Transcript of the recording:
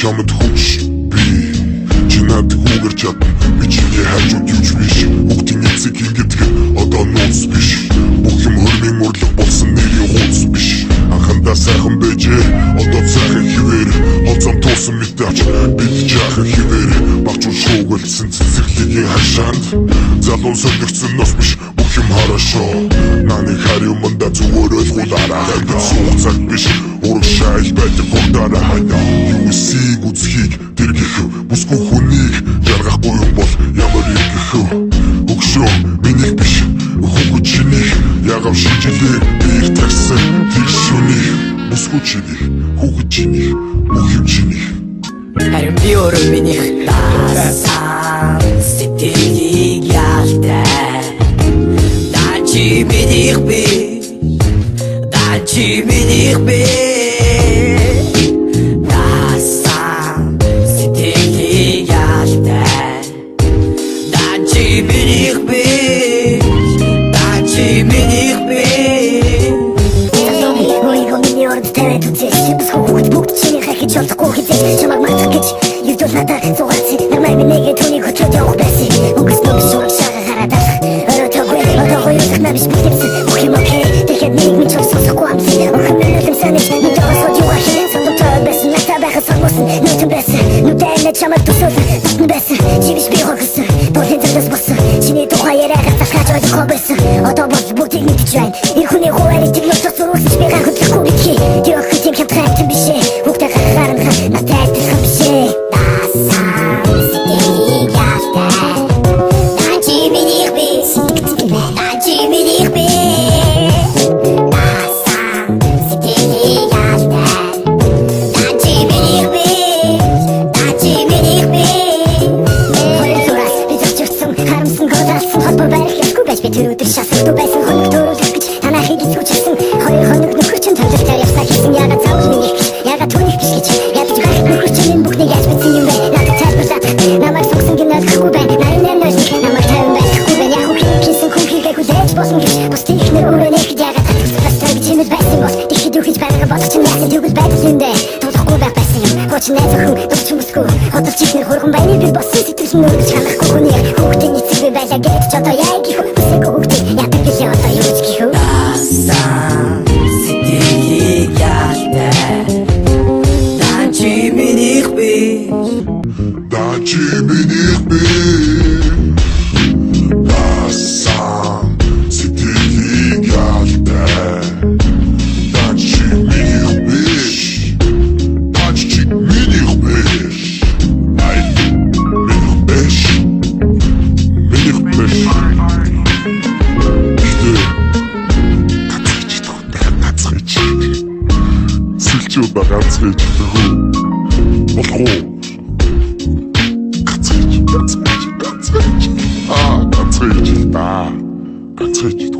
Чамд хүч би чинад хүүгэр чадна би чиний хажууд юуч биш бүгдийн эцэг ингэдэг одоо нууц биш бүх юм хөрмийн мөрлөг болсон нэрийн хууц биш анхандаа сайхан бэжээ одоо цахих хിവэр хоцом туусан мэдээч бид жаахан хിവэр багчуул шуугуулсан цэцэрлэгийн хашаанд залуу сольгцсон нос биш бүх юм харашоо наны хариу манда зүгээр ойлгуулаарай амьд суух цаг биш ураг шайл байдаг бүгдаараа хайдаа юусийг үзхийг тэр гэхв бүсгүй хүнийг жаргахгүй юм бол ямар юм гэхв өгшөө миний биш хүүхэд чиний ягав шижилээ бих тагсан тэр шүний бүсгүй чиний хүүхэд чиний бүх юм чиний харин би өөрөө минийх даасан сэтгэлийг ялтай даачи минийх би даачи минийх би Чолтохгүй хэзээ чамаг мартах гэж юудол надад зугаалци намайг нэгэ түүнийг хөтлөж явах байсан өнгөс нүг шуурах шага харадах өрөөтөгүй одоогоо юусах набиш битэрсэн бүх юм окей тэгэхэд нэг минь сонсохгүй амсын охин минутын санаж нэг дөрөсөд юуах сондотоо байсан надад байхад сонсосон нүтэн байсан нүдэнэ чамаг тусуулсан нүтэн байсан чивиш би хогсон дөрөв зэрэгс болсон чиний тухай яриагаар тасгаж ойлгох байсан одоо бол бүгдийг мэдж байна ир хүний хуваарийг төгнөж зурулсан би гахахгүй битгий тэр охин тийм хямдхан биш Тэр өдөр шасалт байсан хоног төрүүлэх гэж танах хийж хүчсэн хоёр хоног нөхөр чинь төлөвлөөр явсаа хийсэн ягаад цаавал нэг ягаад түүних биш гэж ядаж байх нөхөр чинь бүхнийг яаж бичсэн юм бэ надад тайлбарлаад намайг согсон гинэхгүй байна нарийн нөөс намайг тайван байхгүй байна яг хийсэн хүн хийгээ хүлээж босон гэж бусдын ихнэр өөрөө гэж ягаад татсан чимэд байсан бол тэгэхэд юу хийж байгаа болох чинь яасан тэгвэл байдаг юм дээ тулахгүй байх байсан юм гоч найз охин дурч юмсгүй хотолч ихнэр хурган байны би босон сэтгэл нь өргөж ханахгүй хүний хүүхдийн эцэг би байлаа гэж ч одоо яа гэх Даачи минийх би даасан сэтгэлийг ялтай даачи минийх биш даачи минийх биш ай минийх биш минийх биш сүлжүүд ганцхан хөө болох уу ганцхан